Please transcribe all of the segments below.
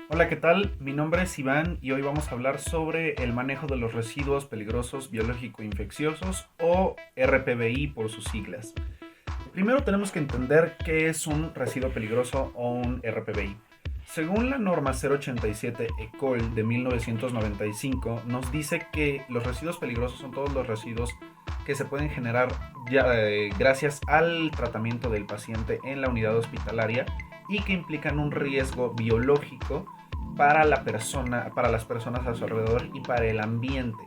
Hola, ¿qué tal? Mi nombre es Iván y hoy vamos a hablar sobre el manejo de los residuos peligrosos biológico-infecciosos o RPBI por sus siglas. Primero tenemos que entender qué es un residuo peligroso o un RPBI. Según la norma 087 ECOL de 1995, nos dice que los residuos peligrosos son todos los residuos que se pueden generar gracias al tratamiento del paciente en la unidad hospitalaria y que implican un riesgo biológico para la persona, para las personas a su alrededor y para el ambiente.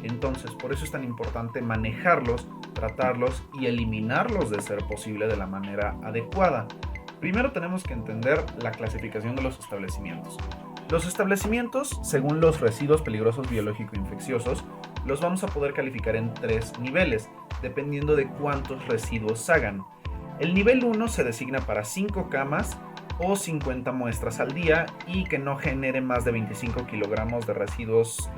Entonces, por eso es tan importante manejarlos, tratarlos y eliminarlos de ser posible de la manera adecuada. Primero tenemos que entender la clasificación de los establecimientos. Los establecimientos, según los residuos peligrosos biológico-infecciosos, los vamos a poder calificar en tres niveles, dependiendo de cuántos residuos hagan. El nivel 1 se designa para 5 camas o 50 muestras al día y que no genere más de 25 kilogramos de residuos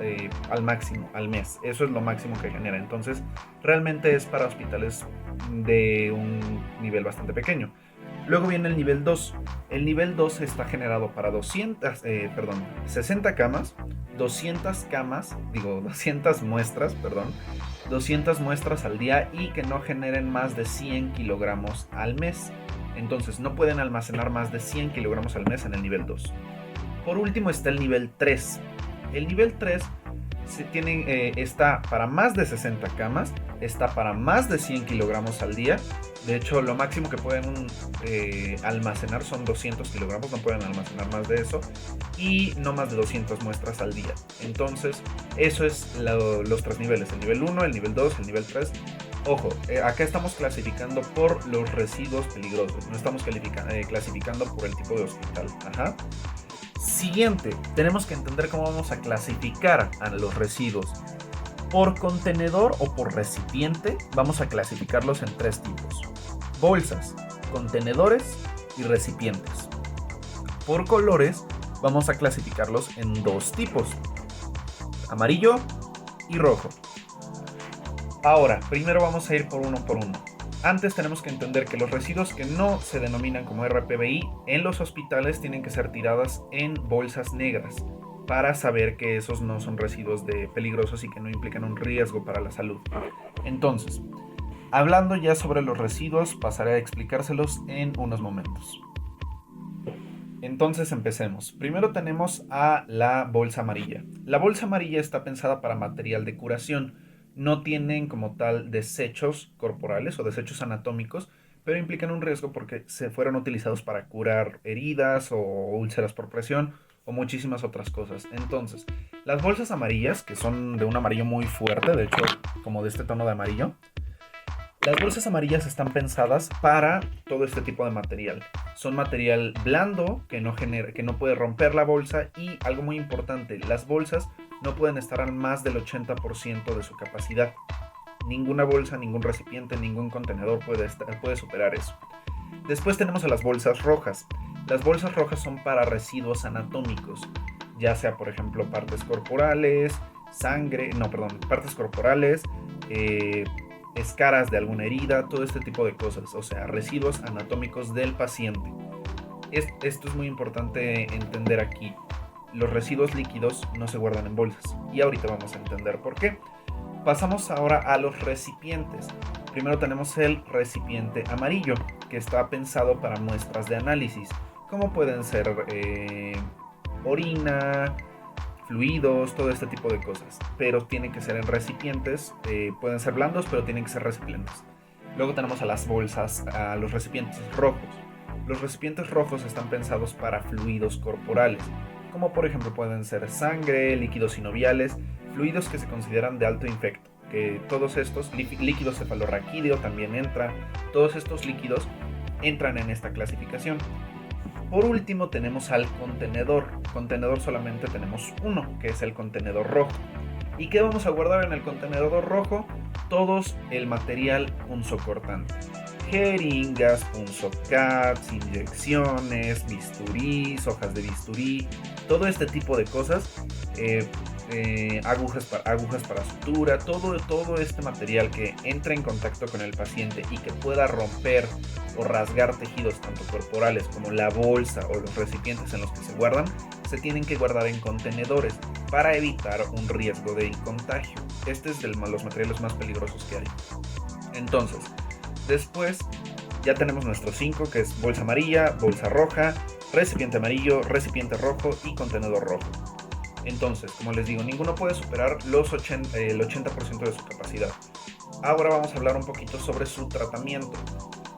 al máximo, al mes. Eso es lo máximo que genera. Entonces, realmente es para hospitales de un nivel bastante pequeño. Luego viene el nivel 2. El nivel 2 está generado para 60 camas, 200 muestras, 200 muestras al día y que no generen más de 100 kilogramos al mes. Entonces no pueden almacenar más de 100 kilogramos al mes en el nivel 2. Por último está el nivel 3. El nivel 3 está para más de 60 camas, está para más de 100 kilogramos al día. De hecho, lo máximo que pueden almacenar son 200 kilogramos, no pueden almacenar más de eso. Y no más de 200 muestras al día. Entonces, eso es los tres niveles. El nivel 1, el nivel 2, el nivel 3. Ojo, acá estamos clasificando por los residuos peligrosos. No estamos clasificando por el tipo de hospital. Ajá. Siguiente, tenemos que entender cómo vamos a clasificar a los residuos. Por contenedor o por recipiente, vamos a clasificarlos en tres tipos: bolsas, contenedores y recipientes. Por colores, vamos a clasificarlos en dos tipos: amarillo y rojo. Ahora, primero vamos a ir por uno. Antes tenemos que entender que los residuos que no se denominan como RPBI en los hospitales tienen que ser tiradas en bolsas negras para saber que esos no son residuos peligrosos y que no implican un riesgo para la salud. Entonces, hablando ya sobre los residuos, pasaré a explicárselos en unos momentos. Entonces empecemos. Primero tenemos a la bolsa amarilla. La bolsa amarilla está pensada para material de curación. No tienen como tal desechos corporales o desechos anatómicos, pero implican un riesgo porque se fueron utilizados para curar heridas o úlceras por presión o muchísimas otras cosas. Entonces, las bolsas amarillas, que son de un amarillo muy fuerte, de hecho, como de este tono de amarillo, las bolsas amarillas están pensadas para todo este tipo de material. Son material blando que no puede romper la bolsa, y algo muy importante, las bolsas no pueden estar al más del 80% de su capacidad. Ninguna bolsa, ningún recipiente, ningún contenedor puede superar eso. Después tenemos a las bolsas rojas. Las bolsas rojas son para residuos anatómicos, ya sea por ejemplo partes corporales, partes corporales, escaras de alguna herida, todo este tipo de cosas, o sea, residuos anatómicos del paciente. Esto es muy importante entender aquí. Los residuos líquidos no se guardan en bolsas, y ahorita vamos a entender por qué. Pasamos ahora a los recipientes. Primero tenemos el recipiente amarillo, que está pensado para muestras de análisis, como pueden ser orina, fluidos, todo este tipo de cosas, pero tienen que ser en recipientes, pueden ser blandos, pero tienen que ser recipientes. Luego tenemos a los recipientes rojos. Los recipientes rojos están pensados para fluidos corporales, como por ejemplo pueden ser sangre, líquidos sinoviales, fluidos que se consideran de alto infecto, que todos estos líquidos cefalorraquídeo también entran, todos estos líquidos entran en esta clasificación. Por último tenemos al contenedor. Contenedor solamente tenemos uno, que es el contenedor rojo. ¿Y qué vamos a guardar en el contenedor rojo? Todos el material punzocortante. Jeringas, punzocats, inyecciones, bisturís, hojas de bisturí, todo este tipo de cosas, agujas para sutura, todo este material que entra en contacto con el paciente y que pueda romper o rasgar tejidos tanto corporales como la bolsa o los recipientes en los que se guardan, se tienen que guardar en contenedores para evitar un riesgo de contagio. Este es de los materiales más peligrosos que hay. Entonces, después ya tenemos nuestros 5, que es bolsa amarilla, bolsa roja, recipiente amarillo, recipiente rojo y contenedor rojo. Entonces, como les digo, ninguno puede superar el 80% de su capacidad. Ahora vamos a hablar un poquito sobre su tratamiento.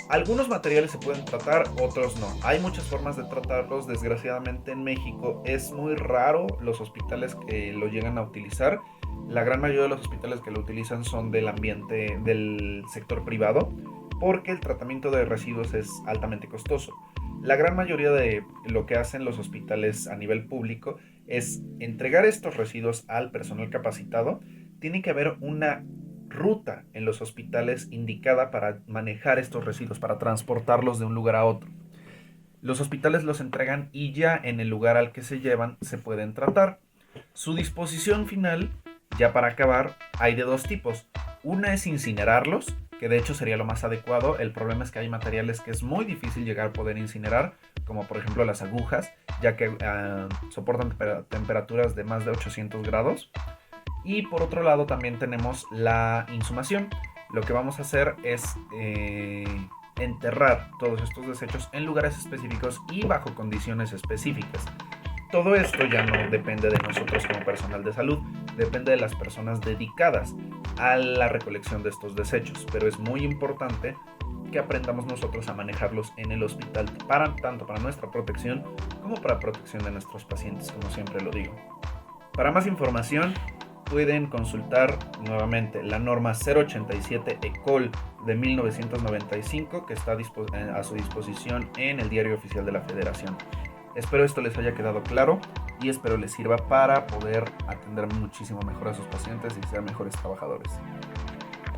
Algunos materiales se pueden tratar, otros no. Hay muchas formas de tratarlos. Desgraciadamente en México es muy raro los hospitales que lo llegan a utilizar. La gran mayoría de los hospitales que lo utilizan son del ambiente del sector privado, porque el tratamiento de residuos es altamente costoso. La gran mayoría de lo que hacen los hospitales a nivel público es entregar estos residuos al personal capacitado. Tiene que haber una ruta en los hospitales indicada para manejar estos residuos, para transportarlos de un lugar a otro. Los hospitales los entregan y ya en el lugar al que se llevan se pueden tratar. Su disposición final, ya para acabar, hay de dos tipos. Una es incinerarlos, que de hecho sería lo más adecuado. El problema es que hay materiales que es muy difícil llegar a poder incinerar, como por ejemplo las agujas, ya que soportan temperaturas de más de 800 grados. Y por otro lado también tenemos la insumación. Lo que vamos a hacer es enterrar todos estos desechos en lugares específicos y bajo condiciones específicas. Todo esto ya no depende de nosotros como personal de salud, depende de las personas dedicadas a la recolección de estos desechos, pero es muy importante que aprendamos nosotros a manejarlos en el hospital, tanto para nuestra protección como para protección de nuestros pacientes, como siempre lo digo. Para más información pueden consultar nuevamente la norma 087 ECOL de 1995, que está a su disposición en el Diario Oficial de la Federación. Espero esto les haya quedado claro y espero les sirva para poder atender muchísimo mejor a sus pacientes y ser mejores trabajadores.